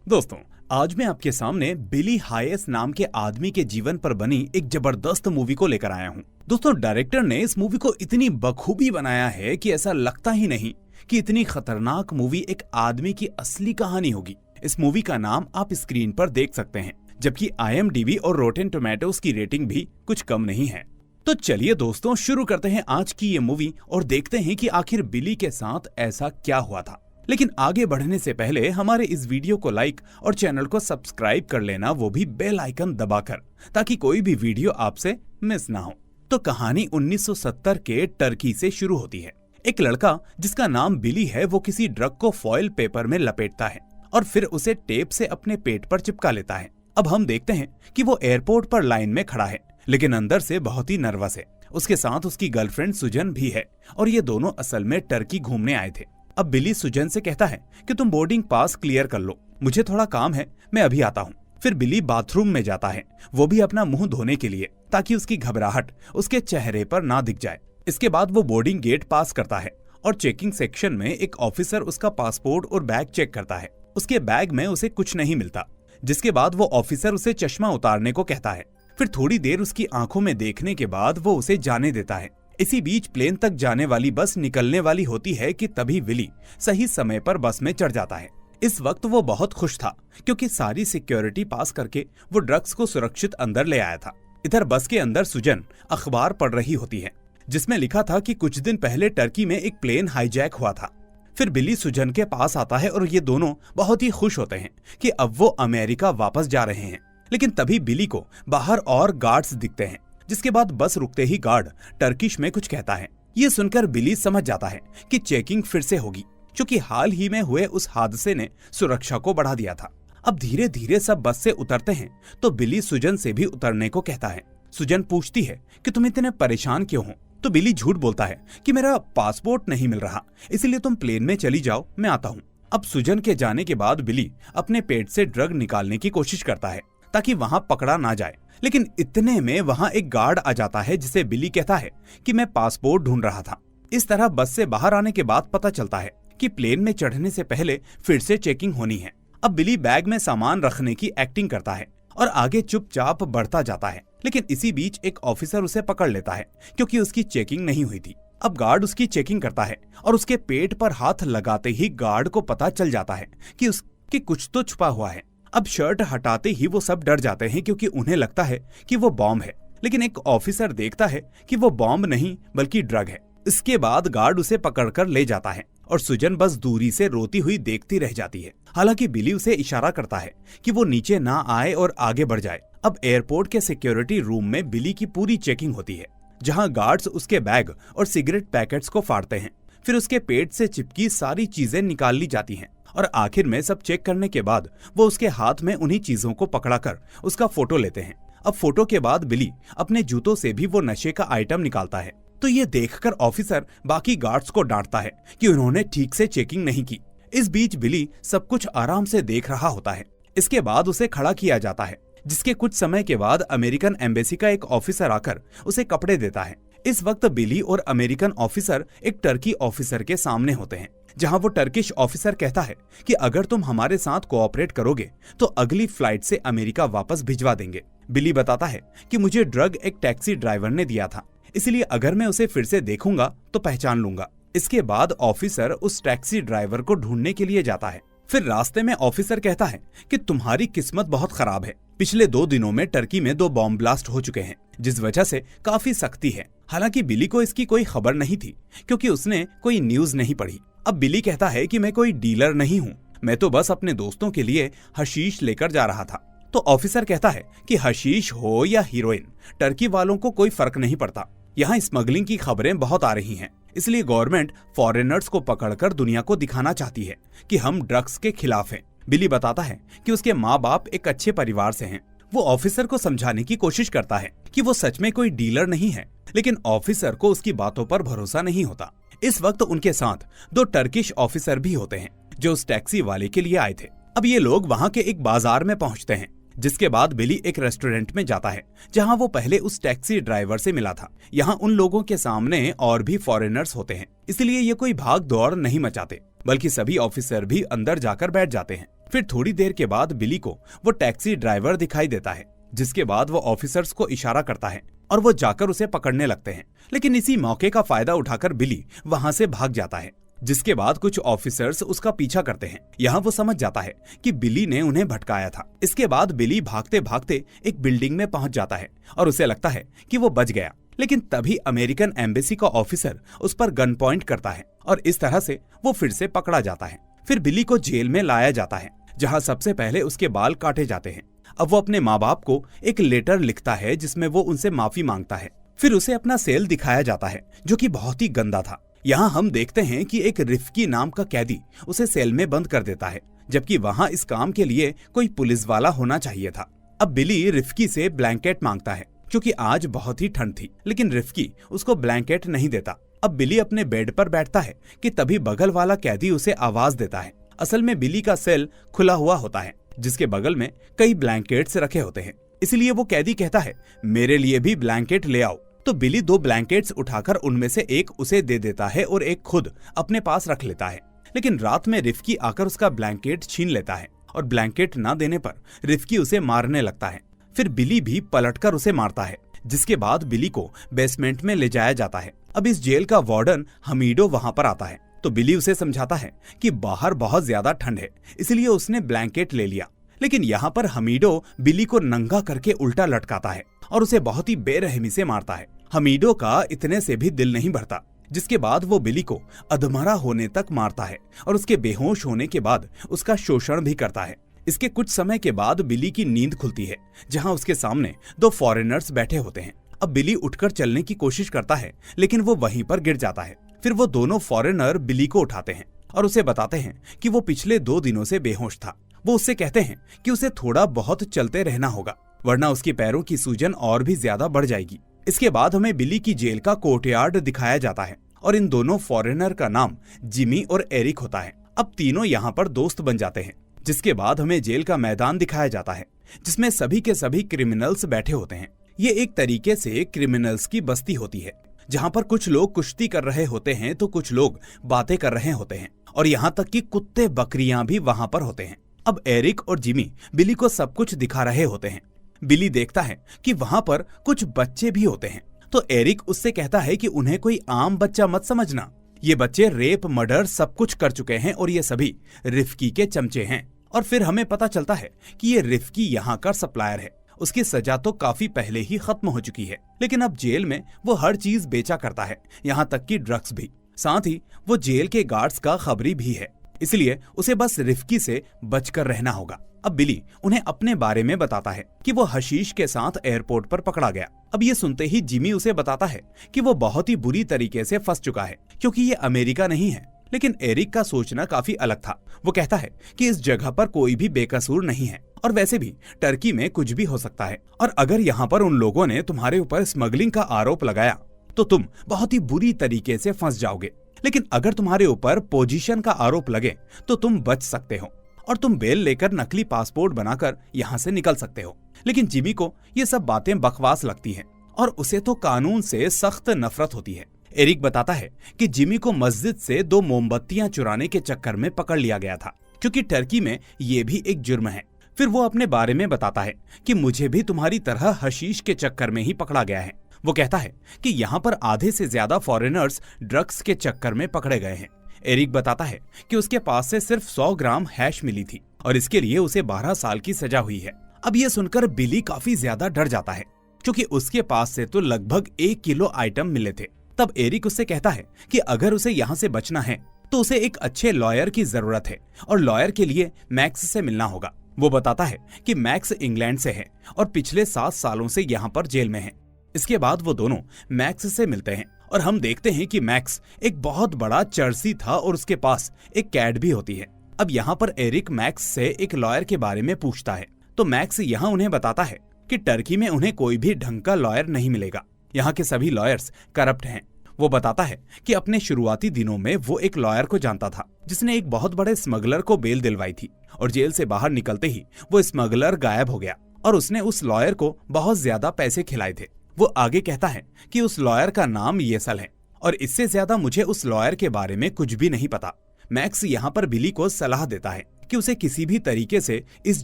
दोस्तों, आज मैं आपके सामने बिली हायस नाम के आदमी के जीवन पर बनी एक जबरदस्त मूवी को लेकर आया हूँ। दोस्तों, डायरेक्टर ने इस मूवी को इतनी बखूबी बनाया है कि ऐसा लगता ही नहीं कि इतनी खतरनाक मूवी एक आदमी की असली कहानी होगी। इस मूवी का नाम आप स्क्रीन पर देख सकते हैं, जबकि IMDb और रोटेन टोमेटोज की रेटिंग भी कुछ कम नहीं है। तो चलिए दोस्तों, शुरू करते हैं आज की ये मूवी और देखते हैं कि आखिर बिली के साथ ऐसा क्या हुआ था। लेकिन आगे बढ़ने से पहले हमारे इस वीडियो को लाइक और चैनल को सब्सक्राइब कर लेना, वो भी बेल आइकन दबाकर, ताकि कोई भी वीडियो आपसे मिस ना हो। तो कहानी 1970 के टर्की से शुरू होती है। एक लड़का जिसका नाम बिली है, वो किसी ड्रग को फॉइल पेपर में लपेटता है और फिर उसे टेप से अपने पेट पर चिपका लेता है। अब हम देखते हैं कि वो एयरपोर्ट पर लाइन में खड़ा है, लेकिन अंदर से बहुत ही नर्वस है। उसके साथ उसकी गर्लफ्रेंड सुजन भी है और ये दोनों असल में टर्की घूमने आए थे। अब बिली सुजन से कहता है कि तुम बोर्डिंग पास क्लियर कर लो, मुझे थोड़ा काम है, मैं अभी आता हूँ। फिर बिली बाथरूम में जाता है, वो भी अपना मुंह धोने के लिए, ताकि उसकी घबराहट उसके चेहरे पर ना दिख जाए। इसके बाद वो बोर्डिंग गेट पास करता है और चेकिंग सेक्शन में एक ऑफिसर उसका पासपोर्ट और बैग चेक करता है। उसके बैग में उसे कुछ नहीं मिलता, जिसके बाद वो ऑफिसर उसे चश्मा उतारने को कहता है। फिर थोड़ी देर उसकी आंखों में देखने के बाद वो उसे जाने देता है। इसी बीच प्लेन तक जाने वाली बस निकलने वाली होती है कि तभी विली सही समय पर बस में चढ़ जाता है। इस वक्त वो बहुत खुश था, क्योंकि सारी सिक्योरिटी पास करके वो ड्रग्स को सुरक्षित अंदर ले आया था। इधर बस के अंदर सुजन अखबार पढ़ रही होती है, जिसमें लिखा था कि कुछ दिन पहले टर्की में एक प्लेन हाईजैक हुआ था। फिर बिली सुजन के पास आता है और ये दोनों बहुत ही खुश होते हैं कि अब वो अमेरिका वापस जा रहे हैं। लेकिन तभी बिली को बाहर और गार्ड्स दिखते हैं, जिसके बाद बस रुकते ही गार्ड टर्किश में कुछ कहता है। ये सुनकर बिली समझ जाता है कि चेकिंग फिर से होगी, क्योंकि हाल ही में हुए उस हादसे ने सुरक्षा को बढ़ा दिया था। अब धीरे धीरे सब बस से उतरते हैं तो बिली सुजन से भी उतरने को कहता है। सुजन पूछती है कि तुम इतने परेशान क्यों हो, तो बिली झूठ बोलता है कि मेरा पासपोर्ट नहीं मिल रहा, इसलिए तुम प्लेन में चली जाओ, मैं आता हूँ। अब सुजन के जाने के बाद बिली अपने पेट से ड्रग निकालने की कोशिश करता है ताकि वहां पकड़ा ना जाए। लेकिन इतने में वहां एक गार्ड आ जाता है, जिसे बिली कहता है कि मैं पासपोर्ट ढूंढ रहा था। इस तरह बस से बाहर आने के बाद पता चलता है कि प्लेन में चढ़ने से पहले फिर से चेकिंग होनी है। अब बिली बैग में सामान रखने की एक्टिंग करता है और आगे चुपचाप बढ़ता जाता है। लेकिन इसी बीच एक ऑफिसर उसे पकड़ लेता है, क्योंकि उसकी चेकिंग नहीं हुई थी। अब गार्ड उसकी चेकिंग करता है और उसके पेट पर हाथ लगाते ही गार्ड को पता चल जाता है कि उसकी कुछ तो छुपा हुआ है। अब शर्ट हटाते ही वो सब डर जाते हैं, क्योंकि उन्हें लगता है कि वो बॉम्ब है। लेकिन एक ऑफिसर देखता है कि वो बॉम्ब नहीं बल्कि ड्रग है। इसके बाद गार्ड उसे पकड़कर ले जाता है और सुजन बस दूरी से रोती हुई देखती रह जाती है। हालांकि बिली उसे इशारा करता है कि वो नीचे ना आए और आगे बढ़ जाए। अब एयरपोर्ट के सिक्योरिटी रूम में बिली की पूरी चेकिंग होती है, जहां गार्ड्स उसके बैग और सिगरेट पैकेट्स को फाड़ते हैं। फिर उसके पेट से चिपकी सारी चीजें निकाल ली जाती हैं और आखिर में सब चेक करने के बाद वो उसके हाथ में उन्हीं चीजों को पकड़ाकर उसका फोटो लेते हैं। अब फोटो के बाद बिली अपने जूतों से भी वो नशे का आइटम निकालता है, तो ये देखकर ऑफिसर बाकी गार्ड्स को डांटता है कि उन्होंने ठीक से चेकिंग नहीं की। इस बीच बिली सब कुछ आराम से देख रहा होता है। इसके बाद उसे खड़ा किया जाता है, जिसके कुछ समय के बाद अमेरिकन एम्बेसी का एक ऑफिसर आकर उसे कपड़े देता है। इस वक्त बिली और अमेरिकन ऑफिसर एक टर्की ऑफिसर के सामने होते हैं, जहां वो टर्किश ऑफिसर कहता है कि अगर तुम हमारे साथ कोऑपरेट करोगे तो अगली फ्लाइट से अमेरिका वापस भिजवा देंगे। बिली बताता है कि मुझे ड्रग एक टैक्सी ड्राइवर ने दिया था, इसलिए अगर मैं उसे फिर से देखूंगा तो पहचान लूंगा। इसके बाद ऑफिसर उस टैक्सी ड्राइवर को ढूंढने के लिए जाता है। फिर रास्ते में ऑफिसर कहता है कि तुम्हारी किस्मत बहुत खराब है, पिछले 2 दिनों में टर्की में 2 बॉम्ब ब्लास्ट हो चुके हैं, जिस वजह से काफी सख्ती है। हालांकि बिली को इसकी कोई खबर नहीं थी, क्योंकि उसने कोई न्यूज नहीं पढ़ी। अब बिली कहता है कि मैं कोई डीलर नहीं हूँ, मैं तो बस अपने दोस्तों के लिए हशीश लेकर जा रहा था। तो ऑफिसर कहता है कि हशीश हो या हीरोइन, टर्की वालों को कोई फर्क नहीं पड़ता। यहाँ स्मगलिंग की खबरें बहुत आ रही हैं, इसलिए गवर्नमेंट फॉरेनर्स को पकड़कर दुनिया को दिखाना चाहती है कि हम ड्रग्स के खिलाफ हैं। बिली बताता है कि उसके माँ बाप एक अच्छे परिवार से हैं। वो ऑफिसर को समझाने की कोशिश करता है कि वो सच में कोई डीलर नहीं है, लेकिन ऑफिसर को उसकी बातों पर भरोसा नहीं होता। इस वक्त उनके साथ 2 टर्किश ऑफिसर भी होते हैं, जो उस टैक्सी वाले के लिए आए थे। अब ये लोग वहाँ के एक बाजार में पहुँचते हैं, जिसके बाद बिली एक रेस्टोरेंट में जाता है, जहां वो पहले उस टैक्सी ड्राइवर से मिला था। यहाँ उन लोगों के सामने और भी फॉरेनर्स होते हैं, इसलिए ये कोई भाग दौड़ नहीं मचाते, बल्कि सभी ऑफिसर भी अंदर जाकर बैठ जाते हैं। फिर थोड़ी देर के बाद बिली को वो टैक्सी ड्राइवर दिखाई देता है, जिसके बाद वो ऑफिसर्स को इशारा करता है और वो जाकर उसे पकड़ने लगते हैं। लेकिन इसी मौके का फायदा उठाकर बिली वहां से भाग जाता है, जिसके बाद कुछ ऑफिसर्स उसका पीछा करते हैं। यहाँ वो समझ जाता है कि बिली ने उन्हें भटकाया था। इसके बाद बिली भागते भागते एक बिल्डिंग में पहुंच जाता है और उसे लगता है कि वो बच गया। लेकिन तभी अमेरिकन एम्बेसी का ऑफिसर उस पर गन पॉइंट करता है और इस तरह से वो फिर से पकड़ा जाता है। फिर बिली को जेल में लाया जाता है, जहाँ सबसे पहले उसके बाल काटे जाते हैं। अब वो अपने माँ बाप को एक लेटर लिखता है जिसमें वो उनसे माफी मांगता है। फिर उसे अपना सेल दिखाया जाता है, जो कि बहुत ही गंदा था। यहाँ हम देखते हैं कि एक रिफ्की नाम का कैदी उसे सेल में बंद कर देता है, जबकि वहाँ इस काम के लिए कोई पुलिस वाला होना चाहिए था। अब बिली रिफ्की से ब्लैंकेट मांगता है, क्योंकि आज बहुत ही ठंड थी, लेकिन रिफ्की उसको ब्लैंकेट नहीं देता। अब बिली अपने बेड पर बैठता है कि तभी बगल वाला कैदी उसे आवाज देता है। असल में बिली का सेल खुला हुआ होता है, जिसके बगल में कई ब्लैंकेट्स रखे होते हैं। इसलिए वो कैदी कहता है, मेरे लिए भी ब्लैंकेट ले आओ। तो बिली 2 ब्लैंकेट्स उठाकर उनमें से एक उसे दे देता है और एक खुद अपने पास रख लेता है। लेकिन रात में रिफ्की आकर उसका ब्लैंकेट छीन लेता है और ब्लैंकेट न देने पर रिफ्की उसे मारने लगता है। फिर बिली भी पलटकर उसे मारता है, जिसके बाद बिली को बेसमेंट में ले जाया जाता है। अब इस जेल का वार्डन हमीडो वहां पर आता है, तो बिली उसे समझाता है कि बाहर बहुत ज्यादा ठंड है, इसलिए उसने ब्लैंकेट ले लिया। लेकिन यहाँ पर हमीडो बिली को नंगा करके उल्टा लटकाता है और उसे बहुत ही बेरहमी से मारता है। हमीडो का इतने से भी दिल नहीं भरता, जिसके बाद वो बिली को अधमरा होने तक मारता है और उसके बेहोश होने के बाद उसका शोषण भी करता है। इसके कुछ समय के बाद बिली की नींद खुलती है, जहां उसके सामने 2 फॉरेनर्स बैठे होते हैं। अब बिली उठकर चलने की कोशिश करता है, लेकिन वो वहीं पर गिर जाता है। फिर वो दोनों फॉरेनर बिली को उठाते हैं और उसे बताते हैं कि वो पिछले 2 दिनों से बेहोश था। वो उससे कहते हैं कि उसे थोड़ा बहुत चलते रहना होगा, वरना उसके पैरों की सूजन और भी ज्यादा बढ़ जाएगी। इसके बाद हमें बिली की जेल का कोर्टयार्ड दिखाया जाता है और इन दोनों फॉरेनर का नाम जिमी और एरिक होता है। अब तीनों यहाँ पर दोस्त बन जाते हैं, जिसके बाद हमें जेल का मैदान दिखाया जाता है, जिसमें सभी के सभी क्रिमिनल्स बैठे होते हैं। ये एक तरीके से क्रिमिनल्स की बस्ती होती है, जहाँ पर कुछ लोग कुश्ती कर रहे होते हैं तो कुछ लोग बातें कर रहे होते हैं, और यहाँ तक कि कुत्ते बकरियां भी वहाँ पर होते हैं। अब एरिक और जिमी बिली को सब कुछ दिखा रहे होते हैं। बिली देखता है कि वहाँ पर कुछ बच्चे भी होते हैं, तो एरिक उससे कहता है कि उन्हें कोई आम बच्चा मत समझना, ये बच्चे रेप मर्डर सब कुछ कर चुके हैं और ये सभी रिफ्की के चमचे हैं। और फिर हमें पता चलता है कि ये रिफ्की यहाँ का सप्लायर है। उसकी सजा तो काफी पहले ही खत्म हो चुकी है, लेकिन अब जेल में वो हर चीज बेचा करता है, यहाँ तक कि ड्रग्स भी। साथ ही वो जेल के गार्ड्स का खबरी भी है, इसलिए उसे बस रिफ्की से बचकर रहना होगा। अब बिली उन्हें अपने बारे में बताता है कि वो हशीश के साथ एयरपोर्ट पर पकड़ा गया। अब ये सुनते ही जिमी उसे बताता है कि वो बहुत ही बुरी तरीके से फंस चुका है, क्योंकि ये अमेरिका नहीं है। लेकिन एरिक का सोचना काफी अलग था। वो कहता है कि इस जगह पर कोई भी बेकसूर नहीं है, और वैसे भी टर्की में कुछ भी हो सकता है, और अगर यहाँ पर उन लोगों ने तुम्हारे ऊपर स्मगलिंग का आरोप लगाया तो तुम बहुत ही बुरी तरीके से फंस जाओगे। लेकिन अगर तुम्हारे ऊपर पोजीशन का आरोप लगे तो तुम बच सकते हो और तुम बेल लेकर नकली पासपोर्ट बनाकर यहाँ से निकल सकते हो। लेकिन जिमी को ये सब बातें बकवास लगती हैं और उसे तो कानून से सख्त नफरत होती है। एरिक बताता है कि जिमी को मस्जिद से 2 मोमबत्तियां चुराने के चक्कर में पकड़ लिया गया था, क्योंकि टर्की में ये भी एक जुर्म है। फिर वो अपने बारे में बताता है कि मुझे भी तुम्हारी तरह हशीश के चक्कर में ही पकड़ा गया है। वो कहता है कि यहाँ पर आधे से ज्यादा फॉरेनर्स ड्रग्स के चक्कर में पकड़े गए हैं। एरिक बताता है कि उसके पास से सिर्फ 100 ग्राम हैश मिली थी और इसके लिए उसे 12 साल की सजा हुई है। अब ये सुनकर बिली काफी ज्यादा डर जाता है, क्योंकि उसके पास से तो लगभग 1 किलो आइटम मिले थे। तब एरिक उससे कहता है कि अगर उसे यहाँ से बचना है तो उसे एक अच्छे लॉयर की जरूरत है और लॉयर के लिए मैक्स से मिलना होगा। वो बताता है कि मैक्स इंग्लैंड से है और पिछले 7 सालों से यहाँ पर जेल में है। इसके बाद वो दोनों मैक्स से मिलते हैं और हम देखते हैं कि मैक्स एक बहुत बड़ा चर्सी था और उसके पास एक कैट भी होती है। अब यहाँ पर एरिक मैक्स से एक लॉयर के बारे में पूछता है, तो मैक्स यहाँ उन्हें बताता है कि टर्की में उन्हें कोई भी ढंग का लॉयर नहीं मिलेगा, यहाँ के सभी लॉयर्स करप्ट हैं। वो बताता है कि अपने शुरुआती दिनों में वो एक लॉयर को जानता था जिसने एक बहुत बड़े स्मगलर को बेल दिलवाई थी, और जेल से बाहर निकलते ही वो स्मगलर गायब हो गया और उसने उस लॉयर को बहुत ज्यादा पैसे खिलाए थे। वो आगे कहता है कि उस लॉयर का नाम येसल है और इससे ज्यादा मुझे उस लॉयर के बारे में कुछ भी नहीं पता। मैक्स यहाँ पर बिली को सलाह देता है कि उसे किसी भी तरीके से इस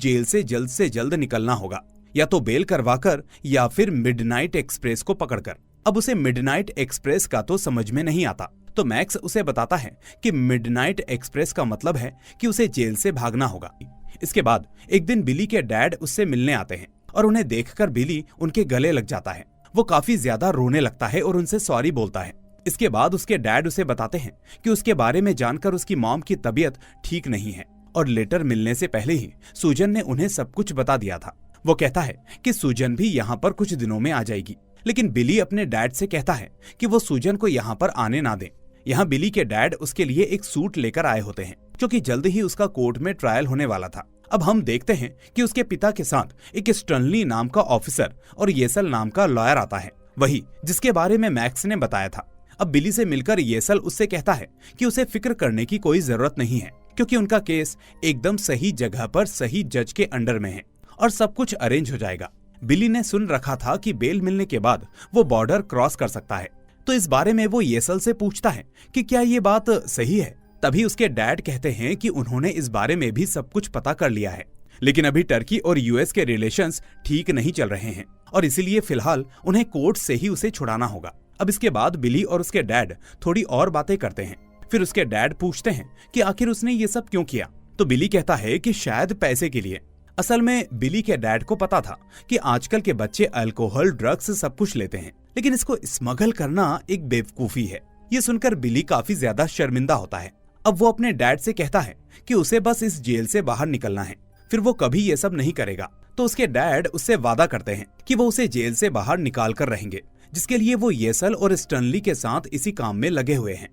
जेल से जल्द निकलना होगा, या तो बेल करवाकर या फिर मिडनाइट एक्सप्रेस को पकड़कर। अब उसे मिडनाइट एक्सप्रेस का तो समझ में नहीं आता, तो मैक्स उसे बताता है कि मिडनाइट एक्सप्रेस का मतलब है कि उसे जेल से भागना होगा। इसके बाद एक दिन बिली के डैड उससे मिलने आते हैं और उन्हें देखकर बिली उनके गले लग जाता है। वो काफी ज्यादा रोने लगता है और उनसे सॉरी बोलता है। इसके बाद उसके डैड उसे बताते हैं कि उसके बारे में जानकर उसकी मॉम की तबीयत ठीक नहीं है और लेटर मिलने से पहले ही सुजन ने उन्हें सब कुछ बता दिया था। वो कहता है कि सुजन भी यहाँ पर कुछ दिनों में आ जाएगी, लेकिन बिली अपने डैड से कहता है कि वो सुजन को यहाँ पर आने ना दे। यहाँ बिली के डैड उसके लिए एक सूट लेकर आए होते हैं, क्योंकि जल्द ही उसका कोर्ट में ट्रायल होने वाला था। अब हम देखते हैं कि उसके पिता के साथ एक स्टर्नली नाम का ऑफिसर और येसल नाम का लॉयर आता है, वही जिसके बारे में मैक्स ने बताया था। अब बिली से मिलकर येसल उससे कहता है कि उसे फिक्र करने की कोई जरूरत नहीं है, क्योंकि उनका केस एकदम सही जगह पर सही जज के अंडर में है और सब कुछ अरेंज हो जाएगा। बिली ने सुन रखा था कि बेल मिलने के बाद वो बॉर्डर क्रॉस कर सकता है, तो इस बारे में वो येसल से पूछता है कि क्या ये बात सही है। तभी उसके डैड कहते हैं कि उन्होंने इस बारे में भी सब कुछ पता कर लिया है, लेकिन अभी टर्की और यूएस के रिलेशंस ठीक नहीं चल रहे हैं और इसीलिए फिलहाल उन्हें कोर्ट से ही उसे छुड़ाना होगा। अब इसके बाद बिली और उसके डैड थोड़ी और बातें करते हैं। फिर उसके डैड पूछते हैं कि आखिर उसने ये सब क्यों किया, तो बिली कहता है कि शायद पैसे के लिए। असल में बिली के डैड को पता था कि आजकल के बच्चे अल्कोहल, ड्रग्स सब कुछ लेते हैं, लेकिन इसको स्मगल करना एक बेवकूफी है। ये सुनकर बिली काफी ज्यादा शर्मिंदा होता है। अब वो अपने डैड से कहता है कि उसे बस इस जेल से बाहर निकलना है, फिर वो कभी ये सब नहीं करेगा। तो उसके डैड उससे वादा करते हैं कि वो उसे जेल से बाहर निकाल कर रहेंगे, जिसके लिए वो येसल और स्टर्नली के साथ इसी काम में लगे हुए हैं।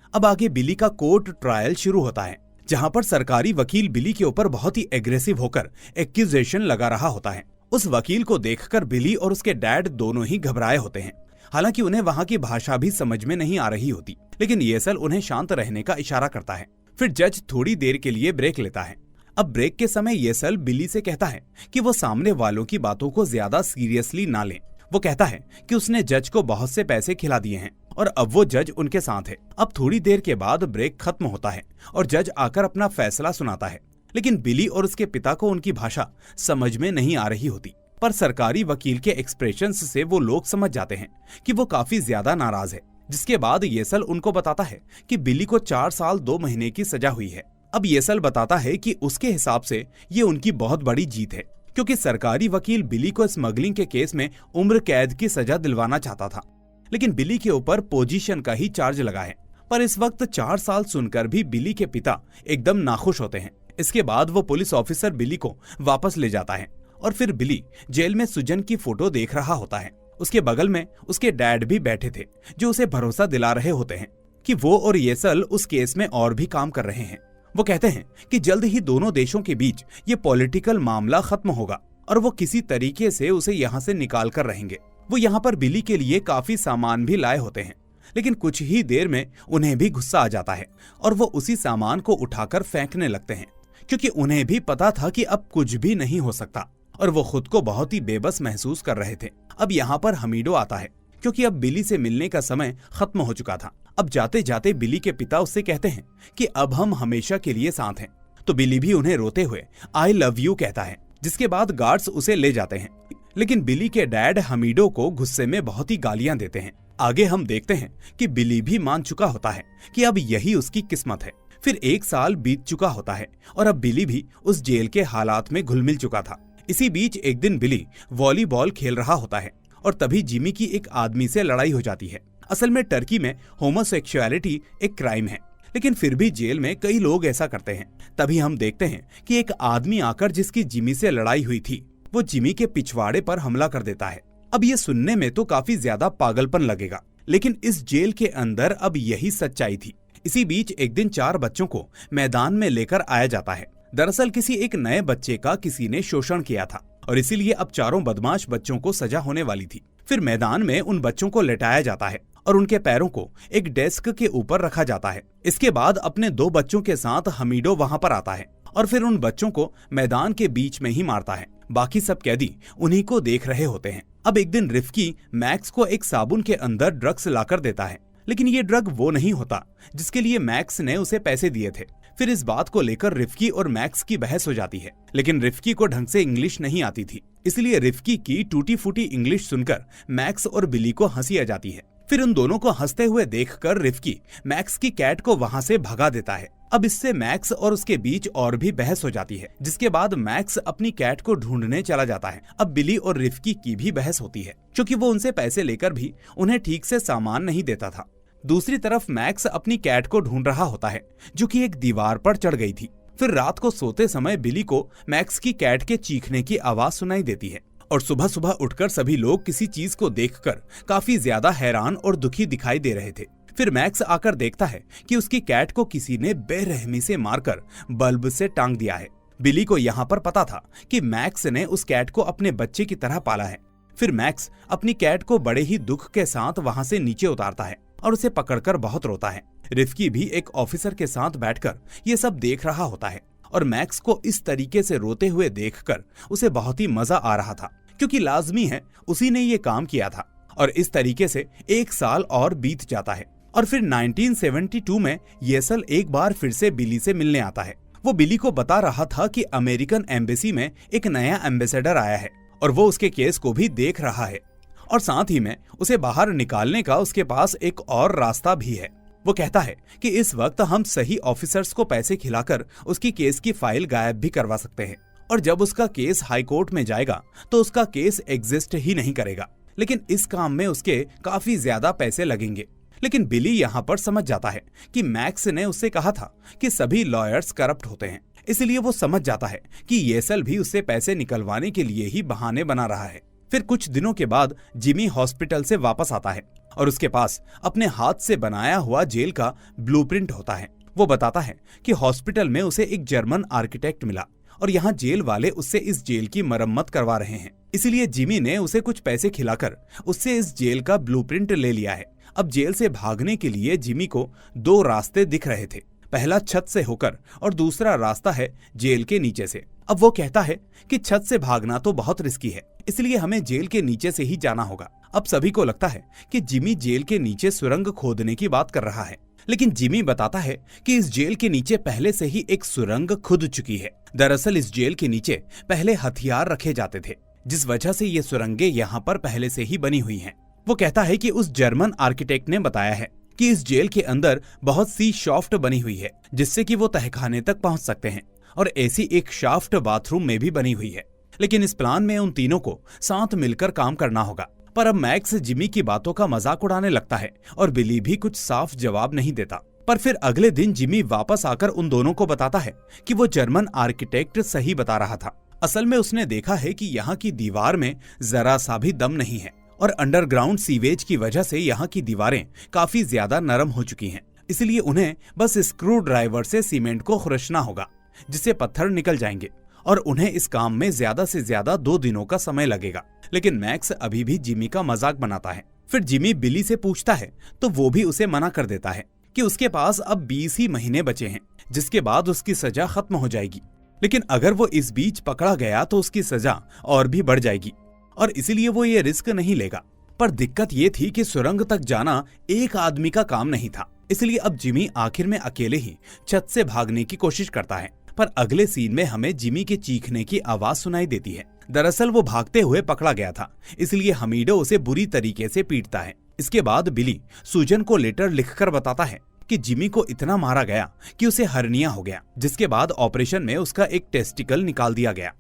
अब आगे बिली का कोर्ट ट्रायल शुरू होता है, जहाँ पर सरकारी वकील बिली के ऊपर बहुत ही एग्रेसिव होकर एक्यूजेशन लगा रहा होता है। उस वकील को देखकर बिली और उसके डैड दोनों ही घबराए होते हैं। हालांकि उन्हें वहाँ की भाषा भी समझ में नहीं आ रही होती, लेकिन येसल उन्हें शांत रहने का इशारा करता है। फिर जज थोड़ी देर के लिए ब्रेक लेता है। अब ब्रेक के समय येसल बिली से कहता है कि वो सामने वालों की बातों को ज्यादा सीरियसली ना लें। वो कहता है कि उसने जज को बहुत से पैसे खिला दिए हैं और अब वो जज उनके साथ है। अब थोड़ी देर के बाद ब्रेक खत्म होता है और जज आकर अपना फैसला सुनाता है, लेकिन बिली और उसके पिता को उनकी भाषा समझ में नहीं आ रही होती। पर सरकारी वकील के एक्सप्रेशंस से वो लोग समझ जाते हैं कि वो काफी ज्यादा नाराज है। जिसके बाद येसल उनको बताता है कि बिली को 4 साल 2 महीने की सजा हुई है। अब येसल बताता है कि उसके हिसाब से ये उनकी बहुत बड़ी जीत है, क्योंकि सरकारी वकील बिली को स्मगलिंग के केस में उम्र कैद की सजा दिलवाना चाहता था, लेकिन बिली के ऊपर पोजीशन का ही चार्ज लगा है। पर इस वक्त 4 साल सुनकर भी बिली के पिता एकदम नाखुश होते हैं। इसके बाद वो पुलिस ऑफिसर बिली को वापस ले जाता है और फिर बिली जेल में सुजन की फोटो देख रहा होता है। उसके बगल में उसके डैड भी बैठे थे, जो उसे भरोसा दिला रहे होते हैं कि वो और येसल उस केस में और भी काम कर रहे हैं। वो कहते हैं कि जल्द ही दोनों देशों के बीच ये पॉलिटिकल मामला खत्म होगा और वो किसी तरीके से उसे यहाँ से निकाल कर रहेंगे। वो यहाँ पर बिली के लिए काफी सामान भी लाए होते हैं, लेकिन कुछ ही देर में उन्हें भी गुस्सा आ जाता है और वो उसी सामान को उठाकर फेंकने लगते हैं, क्योंकि उन्हें भी पता था कि अब कुछ भी नहीं हो सकता और वो खुद को बहुत ही बेबस महसूस कर रहे थे। अब यहाँ पर हमीडो आता है, क्योंकि अब बिली से मिलने का समय खत्म हो चुका था। अब जाते जाते बिली के पिता उससे कहते हैं कि अब हम हमेशा के लिए साथ हैं, तो बिली भी उन्हें रोते हुए आई लव यू कहता है। जिसके बाद गार्ड्स उसे ले जाते हैं, लेकिन बिली के डैड हमीडो को गुस्से में बहुत ही गालियां देते हैं। आगे हम देखते हैं कि बिली भी मान चुका होता है कि अब यही उसकी किस्मत है। फिर 1 साल बीत चुका होता है और अब बिली भी उस जेल के हालात में घुल मिल चुका था। इसी बीच एक दिन बिली वॉलीबॉल खेल रहा होता है और तभी जिमी की एक आदमी से लड़ाई हो जाती है। असल में टर्की में होमोसेक्सुअलिटी एक क्राइम है, लेकिन फिर भी जेल में कई लोग ऐसा करते हैं। तभी हम देखते हैं कि एक आदमी आकर जिसकी जिमी से लड़ाई हुई थी, वो जिमी के पिछवाड़े पर हमला कर देता है। अब ये सुनने में तो काफी ज्यादा पागलपन लगेगा, लेकिन इस जेल के अंदर अब यही सच्चाई थी। इसी बीच एक दिन 4 बच्चों को मैदान में लेकर आया जाता है। दरअसल किसी एक नए बच्चे का किसी ने शोषण किया था और इसीलिए अब 4 बदमाश बच्चों को सजा होने वाली थी। फिर मैदान में उन बच्चों को लेटाया जाता है और उनके पैरों को एक डेस्क के ऊपर रखा जाता है। इसके बाद अपने 2 बच्चों के साथ हमीडो वहां पर आता है और फिर उन बच्चों को मैदान के बीच में ही मारता है। बाकी सब कैदी उन्हीं को देख रहे होते हैं। अब एक दिन रिफ्की मैक्स को एक साबुन के अंदर ड्रग्स लाकर देता है, लेकिन ये ड्रग वो नहीं होता जिसके लिए मैक्स ने उसे पैसे दिए थे। फिर इस बात को लेकर रिफ्की और मैक्स की बहस हो जाती है, लेकिन रिफ्की को ढंग से इंग्लिश नहीं आती थी, इसलिए रिफ्की की टूटी फूटी इंग्लिश सुनकर मैक्स और बिली को हंसी आ जाती है। फिर उन दोनों को हंसते हुए देखकर रिफ्की मैक्स की कैट को वहां से भगा देता है। अब इससे मैक्स और उसके बीच और भी बहस हो जाती है, जिसके बाद मैक्स अपनी कैट को ढूंढने चला जाता है। अब बिली और रिफ्की की भी बहस होती है, क्योंकि वो उनसे पैसे लेकर भी उन्हें ठीक से सामान नहीं देता था। दूसरी तरफ मैक्स अपनी कैट को ढूंढ रहा होता है, जो कि एक दीवार पर चढ़ गई थी। फिर रात को सोते समय बिली को मैक्स की कैट के चीखने की आवाज सुनाई देती है और सुबह सुबह उठकर सभी लोग किसी चीज को देखकर काफी ज्यादा हैरान और दुखी दिखाई दे रहे थे। फिर मैक्स आकर देखता है कि उसकी कैट को किसी ने बेरहमी से मारकर बल्ब से टांग दिया है। बिली को यहाँ पर पता था कि मैक्स ने उस कैट को अपने बच्चे की तरह पाला है। फिर मैक्स अपनी कैट को बड़े ही दुख के साथ वहां से नीचे उतारता है और उसे पकड़कर बहुत रोता है। रिफ्की भी एक ऑफिसर के साथ बैठकर ये सब देख रहा होता है और मैक्स को इस तरीके से रोते हुए देखकर उसे बहुत ही मजा आ रहा था, क्योंकि लाजमी है उसी ने ये काम किया था। और इस तरीके से 1 साल और बीत जाता है और फिर 1972 में येसल एक बार फिर से बिली से मिलने आता है। वो बिली को बता रहा था कि अमेरिकन एम्बेसी में एक नया एम्बेसडर आया है और वो उसके केस को भी देख रहा है और साथ ही में उसे बाहर निकालने का उसके पास एक और रास्ता भी है। वो कहता है कि इस वक्त हम सही ऑफिसर्स को पैसे खिलाकर उसकी केस की फाइल गायब भी करवा सकते हैं और जब उसका केस हाई कोर्ट में जाएगा तो उसका केस एग्जिस्ट ही नहीं करेगा, लेकिन इस काम में उसके काफी ज्यादा पैसे लगेंगे। लेकिन बिली यहाँ पर समझ जाता है कि मैक्स ने उससे कहा था कि सभी लॉयर्स करप्ट होते हैं, इसलिए वो समझ जाता है कि येसल भी उससे पैसे निकलवाने के लिए ही बहाने बना रहा है। फिर कुछ दिनों के बाद जिमी हॉस्पिटल से वापस आता है और उसके पास अपने हाथ से बनाया हुआ जेल का ब्लूप्रिंट होता है। वो बताता है कि हॉस्पिटल में उसे एक जर्मन आर्किटेक्ट मिला और यहाँ जेल वाले उससे इस जेल की मरम्मत करवा रहे हैं, इसीलिए जिमी ने उसे कुछ पैसे खिलाकर उससे इस जेल का ब्लूप्रिंट ले लिया है। अब जेल से भागने के लिए जिमी को 2 रास्ते दिख रहे थे, पहला छत से होकर और दूसरा रास्ता है जेल के नीचे से। अब वो कहता है कि छत से भागना तो बहुत रिस्की है, इसलिए हमें जेल के नीचे से ही जाना होगा। अब सभी को लगता है कि जिमी जेल के नीचे सुरंग खोदने की बात कर रहा है, लेकिन जिमी बताता है कि इस जेल के नीचे पहले से ही एक सुरंग खुद चुकी है। दरअसल इस जेल के नीचे पहले हथियार रखे जाते थे, जिस वजह से ये सुरंगें यहाँ पर पहले से ही बनी हुई हैं। वो कहता है कि उस जर्मन आर्किटेक्ट ने बताया है कि इस जेल के अंदर बहुत सी शाफ्ट बनी हुई है, जिससे कि वो तहखाने तक पहुंच सकते हैं और ऐसी एक शाफ्ट बाथरूम में भी बनी हुई है। लेकिन इस प्लान में उन तीनों को साथ मिलकर काम करना होगा। पर अब मैक्स जिमी की बातों का मजाक उड़ाने लगता है और बिली भी कुछ साफ जवाब नहीं देता। पर फिर अगले दिन जिमी वापस आकर उन दोनों को बताता है कि वो जर्मन आर्किटेक्ट सही बता रहा था। असल में उसने देखा है कि यहाँ की दीवार में जरा सा भी दम नहीं है और अंडरग्राउंड सीवेज की वजह से यहाँ की दीवारें काफी ज्यादा नरम हो चुकी हैं। इसलिए उन्हें बस स्क्रू ड्राइवर से सीमेंट को खुरचना होगा, जिससे पत्थर निकल जाएंगे और उन्हें इस काम में ज्यादा से ज्यादा 2 दिनों का समय लगेगा। लेकिन मैक्स अभी भी जिमी का मजाक बनाता है। फिर जिमी बिली से पूछता है तो वो भी उसे मना कर देता है कि उसके पास अब 20 ही महीने बचे हैं, जिसके बाद उसकी सजा खत्म हो जाएगी। लेकिन अगर वो इस बीच पकड़ा गया तो उसकी सजा और भी बढ़ जाएगी और इसीलिए वो ये रिस्क नहीं लेगा। पर दिक्कत ये थी कि सुरंग तक जाना एक आदमी का काम नहीं था, इसलिए अब जिमी आखिर में अकेले ही छत से भागने की कोशिश करता है। पर अगले सीन में हमें जिमी के चीखने की आवाज सुनाई देती है। दरअसल वो भागते हुए पकड़ा गया था, इसलिए हमीडो उसे बुरी तरीके से पीटता है। इसके बाद बिली सूजन को लेटर लिखकर बताता है कि जिमी को इतना मारा गया कि उसे हर्निया हो गया, जिसके बाद ऑपरेशन में उसका एक टेस्टिकल निकाल दिया गया।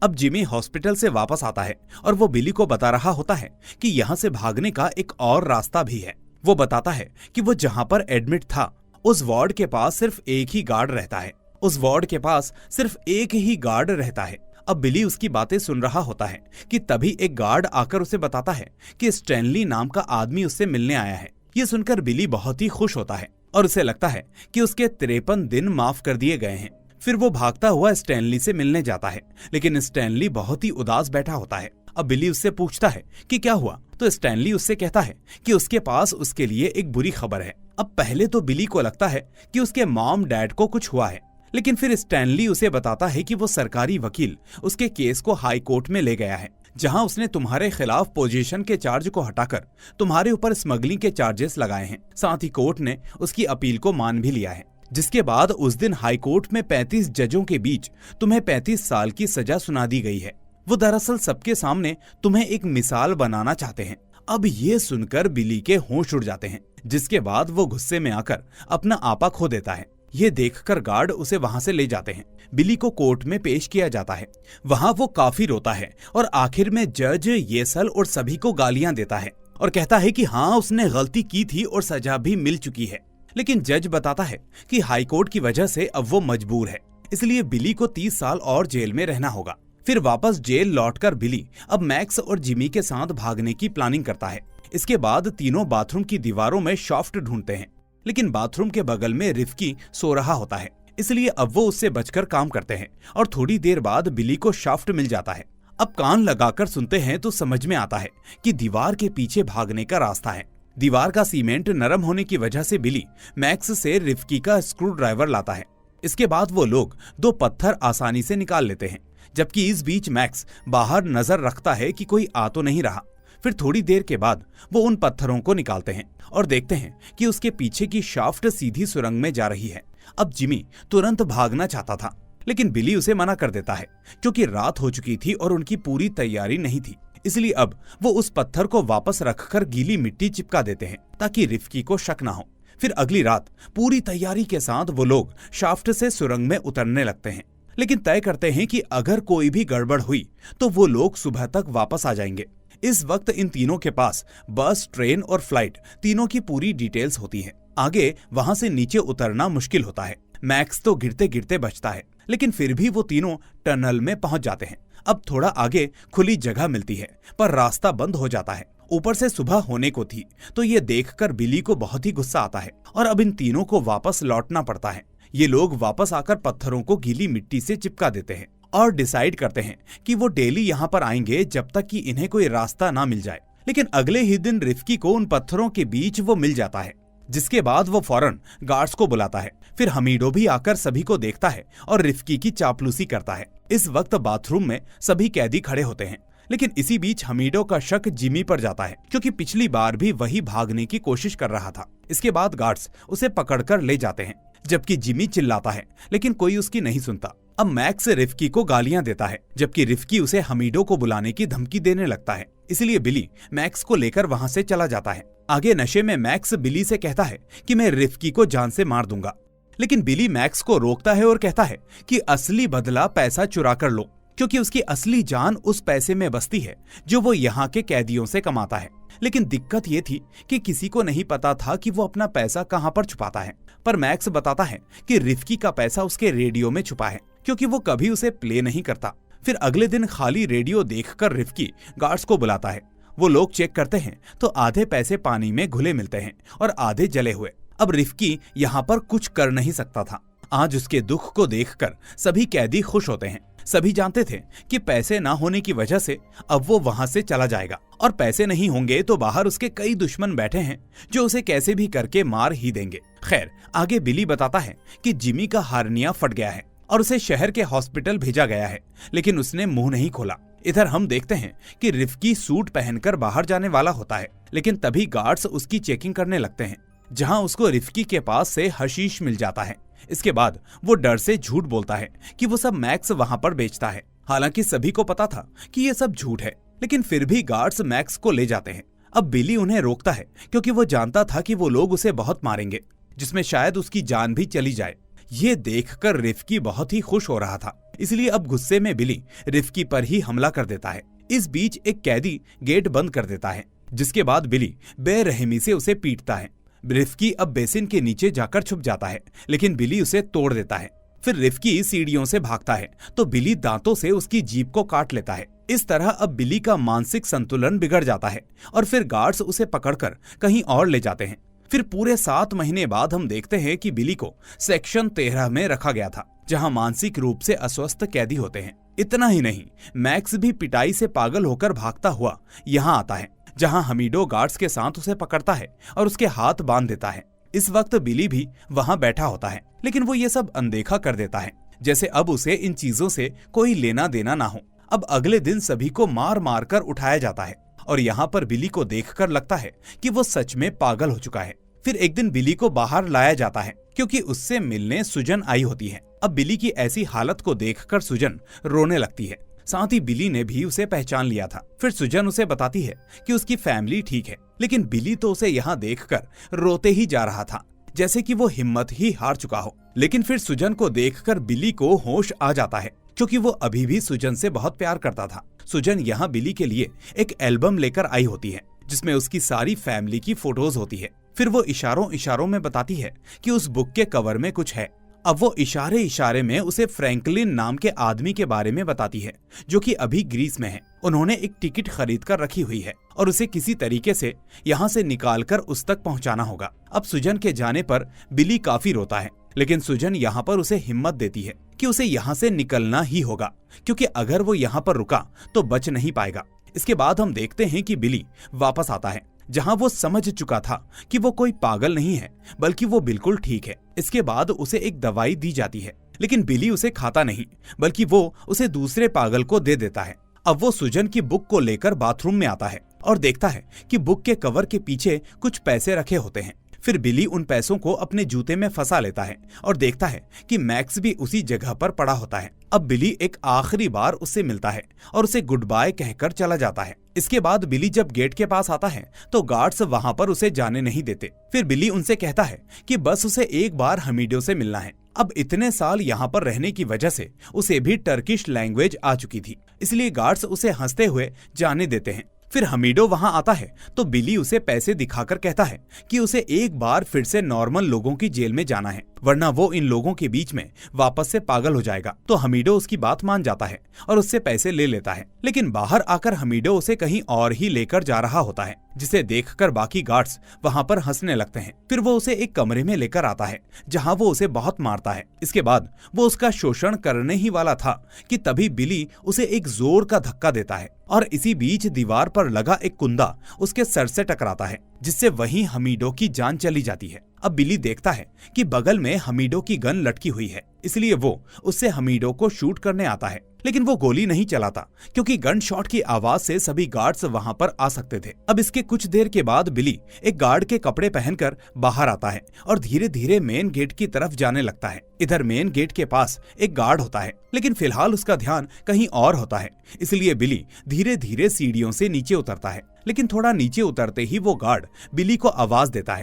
अब जिमी हॉस्पिटल से वापस आता है और वो बिली को बता रहा होता है कि यहाँ से भागने का एक और रास्ता भी है। वो बताता है कि वो जहाँ पर एडमिट था उस वार्ड के पास सिर्फ एक ही गार्ड रहता है। उस वार्ड के पास सिर्फ एक ही गार्ड रहता है। अब बिली उसकी बातें सुन रहा होता है कि तभी एक गार्ड आकर उसे बताता है कि स्टैनली नाम का आदमी उससे मिलने आया है। ये सुनकर बिली बहुत ही खुश होता है और उसे लगता है कि उसके 53 दिन माफ कर दिए गए हैं। फिर वो भागता हुआ स्टैनली से मिलने जाता है, लेकिन स्टैनली बहुत ही उदास बैठा होता है। अब बिली उससे पूछता है कि क्या हुआ, तो स्टैनली उससे कहता है कि उसके पास उसके लिए एक बुरी खबर है। अब पहले तो बिली को लगता है कि उसके मॉम डैड को कुछ हुआ है, लेकिन फिर स्टैनली उसे बताता है कि वो सरकारी वकील उसके केस को हाई कोर्ट में ले गया है, जहां उसने तुम्हारे खिलाफ पोजीशन के चार्ज को हटाकर तुम्हारे ऊपर स्मगलिंग के चार्जेस लगाए हैं। साथ ही कोर्ट ने उसकी अपील को मान भी लिया है, जिसके बाद उस दिन हाईकोर्ट में 35 जजों के बीच तुम्हें 35 साल की सजा सुना दी गई है। वो दरअसल सबके सामने तुम्हें एक मिसाल बनाना चाहते हैं। अब ये सुनकर बिली के होश उड़ जाते हैं, जिसके बाद वो गुस्से में आकर अपना आपा खो देता है। ये देखकर गार्ड उसे वहां से ले जाते हैं। बिली को कोर्ट में पेश किया जाता है। वहां वो काफी रोता है और आखिर में जज येसल और सभी को गालियां देता है और कहता है कि हाँ, उसने गलती की थी और सजा भी मिल चुकी है। लेकिन जज बताता है कि हाईकोर्ट की वजह से अब वो मजबूर है, इसलिए बिली को 30 साल और जेल में रहना होगा। फिर वापस जेल लौटकर बिली अब मैक्स और जिमी के साथ भागने की प्लानिंग करता है। इसके बाद तीनों बाथरूम की दीवारों में शाफ्ट ढूंढते हैं, लेकिन बाथरूम के बगल में रिफ्की सो रहा होता है, इसलिए अब वो उससे बचकर काम करते हैं और थोड़ी देर बाद बिली को शाफ्ट मिल जाता है। अब कान लगाकर सुनते हैं तो समझ में आता है कि दीवार के पीछे भागने का रास्ता है। दीवार का सीमेंट नरम होने की वजह से बिली मैक्स से रिफ्की का स्क्रू ड्राइवर लाता है। इसके बाद वो लोग 2 पत्थर आसानी से निकाल लेते हैं, जबकि इस बीच मैक्स बाहर नजर रखता है कि कोई आ तो नहीं रहा। फिर थोड़ी देर के बाद वो उन पत्थरों को निकालते हैं और देखते हैं कि उसके पीछे की शाफ्ट सीधी सुरंग में जा रही है। अब जिमी तुरंत भागना चाहता था, लेकिन बिली उसे मना कर देता है क्योंकि रात हो चुकी थी और उनकी पूरी तैयारी नहीं थी। इसलिए अब वो उस पत्थर को वापस रखकर गीली मिट्टी चिपका देते हैं ताकि रिफ्की को शक ना हो। फिर अगली रात पूरी तैयारी के साथ वो लोग शाफ्ट से सुरंग में उतरने लगते हैं, लेकिन तय करते हैं कि अगर कोई भी गड़बड़ हुई तो वो लोग सुबह तक वापस आ जाएंगे। इस वक्त इन तीनों के पास बस, ट्रेन और फ्लाइट तीनों की पूरी डिटेल्स होती है। आगे वहां से नीचे उतरना मुश्किल होता है। मैक्स तो गिरते गिरते बचता है, लेकिन फिर भी वो तीनों टनल में पहुंच जाते हैं। अब थोड़ा आगे खुली जगह मिलती है, पर रास्ता बंद हो जाता है। ऊपर से सुबह होने को थी, तो ये देखकर बिली को बहुत ही गुस्सा आता है और अब इन तीनों को वापस लौटना पड़ता है। ये लोग वापस आकर पत्थरों को गीली मिट्टी से चिपका देते हैं और डिसाइड करते हैं कि वो डेली यहाँ पर आएंगे जब तक कि इन्हें कोई रास्ता ना मिल जाए। लेकिन अगले ही दिन रिफ्की को उन पत्थरों के बीच वो मिल जाता है, जिसके बाद वो फौरन गार्ड्स को बुलाता है। फिर हमीडो भी आकर सभी को देखता है और रिफ्की की चापलूसी करता है। इस वक्त बाथरूम में सभी कैदी खड़े होते हैं, लेकिन इसी बीच हमीडो का शक जिमी पर जाता है क्योंकि पिछली बार भी वही भागने की कोशिश कर रहा था। इसके बाद गार्ड्स उसे पकड़कर ले जाते हैं, जबकि जिमी चिल्लाता है लेकिन कोई उसकी नहीं सुनता। अब मैक्स रिफ्की को गालियां देता है, जबकि रिफ्की उसे हमीडो को बुलाने की धमकी देने लगता है। इसलिए बिली मैक्स को लेकर वहां से चला जाता है। आगे नशे में मैक्स बिली से कहता है कि मैं रिफ्की को जान से मार दूंगा, लेकिन बिली मैक्स को रोकता है और कहता है कि असली बदला पैसा चुरा कर लो, क्योंकि उसकी असली जान उस पैसे में बसती है जो वो यहाँ के कैदियों से कमाता है। लेकिन दिक्कत ये थी कि किसी को नहीं पता था कि वो अपना पैसा कहाँ पर छुपाता है, पर मैक्स बताता है कि रिफ्की का पैसा उसके रेडियो में छुपा है, क्योंकि वो कभी उसे प्ले नहीं करता। फिर अगले दिन खाली रेडियो देखकर रिफ्की गार्ड्स को बुलाता है। वो लोग चेक करते हैं तो आधे पैसे पानी में घुले मिलते हैं और आधे जले हुए। अब रिफ्की यहाँ पर कुछ कर नहीं सकता था। आज उसके दुख को देखकर सभी कैदी खुश होते हैं। सभी जानते थे कि पैसे ना होने की वजह से अब वो वहां से चला जाएगा और पैसे नहीं होंगे तो बाहर उसके कई दुश्मन बैठे हैं जो उसे कैसे भी करके मार ही देंगे। खैर, आगे बिली बताता है कि जिमी का हार्निया फट गया है और उसे शहर के हॉस्पिटल भेजा गया है, लेकिन उसने मुंह नहीं खोला। इधर हम देखते हैं कि रिफ्की सूट पहनकर बाहर जाने वाला होता है, लेकिन तभी गार्ड्स उसकी चेकिंग करने लगते हैं, जहां उसको रिफ्की के पास से हशीश मिल जाता है। इसके बाद वो डर से झूठ बोलता है कि वो सब मैक्स वहां पर बेचता है। हालांकि सभी को पता था कि ये सब झूठ है, लेकिन फिर भी गार्ड्स मैक्स को ले जाते हैं। अब बिली उन्हें रोकता है क्योंकि वो जानता था कि वो लोग उसे बहुत मारेंगे, जिसमें शायद उसकी जान भी चली जाए। ये देखकर रिफ्की बहुत ही खुश हो रहा था, इसलिए अब गुस्से में बिली रिफ्की पर ही हमला कर देता है। इस बीच एक कैदी गेट बंद कर देता है, जिसके बाद बिली बेरहमी से उसे पीटता है। रिफ्की अब बेसिन के नीचे जाकर छुप जाता है, लेकिन बिली उसे तोड़ देता है। फिर रिफ्की सीढ़ियों से भागता है तो बिली दांतों से उसकी जीभ को काट लेता है। इस तरह अब बिली का मानसिक संतुलन बिगड़ जाता है और फिर गार्ड्स उसे पकड़कर कहीं और ले जाते हैं। फिर पूरे 7 महीने बाद हम देखते हैं कि बिली को सेक्शन 13 में रखा गया था, जहां मानसिक रूप से अस्वस्थ कैदी होते हैं। इतना ही नहीं, मैक्स भी पिटाई से पागल होकर भागता हुआ यहाँ आता है, जहां हमीडो गार्ड्स के साथ उसे पकड़ता है और उसके हाथ बांध देता है। इस वक्त बिली भी वहां बैठा होता है, लेकिन वो ये सब अनदेखा कर देता है, जैसे अब उसे इन चीजों से कोई लेना देना ना हो। अब अगले दिन सभी को मार मार कर उठाया जाता है और यहाँ पर बिली को देखकर लगता है कि वो सच में पागल हो चुका है। फिर एक दिन बिली को बाहर लाया जाता है क्योंकि उससे मिलने सुजन आई होती है। अब बिली की ऐसी हालत को देखकर सुजन रोने लगती है। साथ ही बिली ने भी उसे पहचान लिया था। फिर सुजन उसे बताती है कि उसकी फैमिली ठीक है, लेकिन बिली तो उसे यहाँ देखकर रोते ही जा रहा था, जैसे कि वो हिम्मत ही हार चुका हो। लेकिन फिर सुजन को देखकर बिली को होश आ जाता है, क्योंकि वो अभी भी सुजन से बहुत प्यार करता था। सुजन यहाँ बिली के लिए एक एल्बम लेकर आई होती है, जिसमें उसकी सारी फैमिली की फोटोज होती है। फिर वो इशारों इशारों में बताती है कि उस बुक के कवर में कुछ है। अब वो इशारे इशारे में उसे फ्रैंकलिन नाम के आदमी के बारे में बताती है, जो कि अभी ग्रीस में है। उन्होंने एक टिकट खरीद कर रखी हुई है और उसे किसी तरीके से यहाँ से निकालकर उस तक पहुँचाना होगा। अब सुजन के जाने पर बिली काफी रोता है, लेकिन सुजन यहाँ पर उसे हिम्मत देती है कि उसे यहाँ से निकलना ही होगा, क्योंकि अगर वो यहाँ पर रुका तो बच नहीं पाएगा। इसके बाद हम देखते हैं कि बिली वापस आता है, जहां वो समझ चुका था कि वो कोई पागल नहीं है, बल्कि वो बिल्कुल ठीक है। इसके बाद उसे एक दवाई दी जाती है, लेकिन बिली उसे खाता नहीं, बल्कि वो उसे दूसरे पागल को दे देता है। अब वो सुजन की बुक को लेकर बाथरूम में आता है और देखता है कि बुक के कवर के पीछे कुछ पैसे रखे होते हैं। फिर बिली उन पैसों को अपने जूते में फंसा लेता है और देखता है कि मैक्स भी उसी जगह पर पड़ा होता है। अब बिली एक आखिरी बार उससे मिलता है और उसे गुड बाय कहकर चला जाता है। इसके बाद बिली जब गेट के पास आता है तो गार्ड्स वहां पर उसे जाने नहीं देते। फिर बिली उनसे कहता है कि बस उसे एक बार हमीडो से मिलना है। अब इतने साल यहाँ पर रहने की वजह से उसे भी टर्किश लैंग्वेज आ चुकी थी, इसलिए गार्ड्स उसे हंसते हुए जाने देते हैं। फिर हमीडो वहां आता है तो बिली उसे पैसे दिखाकर कहता है कि उसे एक बार फिर से नॉर्मल लोगों की जेल में जाना है, वरना वो इन लोगों के बीच में वापस से पागल हो जाएगा। तो हमीडो उसकी बात मान जाता है और उससे पैसे ले लेता है। लेकिन बाहर आकर हमीडो उसे कहीं और ही लेकर जा रहा होता है, जिसे देखकर बाकी गार्ड्स वहां पर हंसने लगते हैं। फिर वो उसे एक कमरे में लेकर आता है, जहां वो उसे बहुत मारता है। इसके बाद वो उसका शोषण करने ही वाला था कि तभी बिली उसे एक जोर का धक्का देता है और इसी बीच दीवार पर लगा एक कुंदा उसके सर से टकराता है, जिससे वहीं हमीडो की जान चली जाती है। अब बिली देखता है कि बगल में हमीडो की गन लटकी हुई है, इसलिए वो उससे हमीडो को शूट करने आता है, लेकिन वो गोली नहीं चलाता क्योंकि गन शॉट की आवाज से सभी गार्ड्स वहां पर आ सकते थे। अब इसके कुछ देर के बाद बिली एक गार्ड के कपड़े पहनकर बाहर आता है और धीरे धीरे मेन गेट की तरफ जाने लगता है। इधर मेन गेट के पास एक गार्ड होता है, लेकिन फिलहाल उसका ध्यान कहीं और होता है, इसलिए बिली धीरे धीरे सीढ़ियों से नीचे उतरता है। लेकिन थोड़ा नीचे उतरते ही वो गार्ड बिली को आवाज देता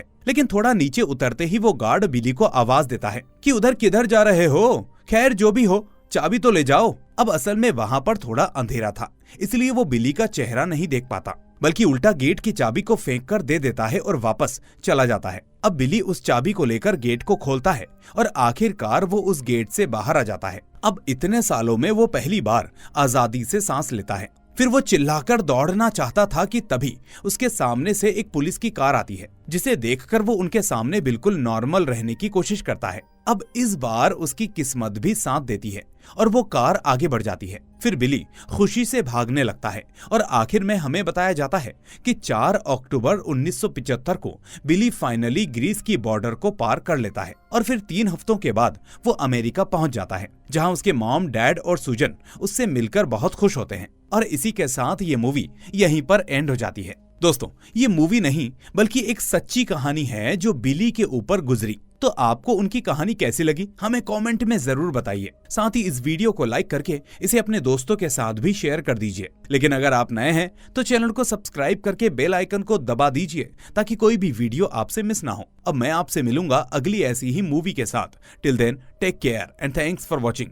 है कि उधर किधर जा रहे हो? खैर जो भी हो, चाबी तो ले जाओ। अब असल में वहां पर थोड़ा अंधेरा था, इसलिए वो बिली का चेहरा नहीं देख पाता, बल्कि उल्टा गेट की चाबी को फेंक कर दे देता है और वापस चला जाता है। अब बिली उस चाबी को लेकर गेट को खोलता है और आखिरकार वो उस गेट से बाहर आ जाता है। अब इतने सालों में वो पहली बार आजादी से सांस लेता है। फिर वो चिल्लाकर दौड़ना चाहता था कि तभी उसके सामने से एक पुलिस की कार आती है, जिसे देखकर वो उनके सामने बिल्कुल नॉर्मल रहने की कोशिश करता है। अब इस बार उसकी किस्मत भी साथ देती है और वो कार आगे बढ़ जाती है। फिर बिली खुशी से भागने लगता है और आखिर में हमें बताया जाता है कि 4 अक्टूबर 1975 को बिली फाइनली ग्रीस की बॉर्डर को पार कर लेता है और फिर 3 हफ्तों के बाद वो अमेरिका पहुंच जाता है, जहां उसके मॉम, डैड और सुजन उससे मिलकर बहुत खुश होते हैं। और इसी के साथ ये मूवी यहीं पर एंड हो जाती है। दोस्तों, ये मूवी नहीं बल्कि एक सच्ची कहानी है जो बिली के ऊपर गुजरी। तो आपको उनकी कहानी कैसी लगी हमें कमेंट में जरूर बताइए। साथ ही इस वीडियो को लाइक करके इसे अपने दोस्तों के साथ भी शेयर कर दीजिए। लेकिन अगर आप नए हैं तो चैनल को सब्सक्राइब करके बेल आइकन को दबा दीजिए, ताकि कोई भी वीडियो आपसे मिस ना हो। अब मैं आपसे मिलूंगा अगली ऐसी ही मूवी के साथ। Till then take care and thanks for watching.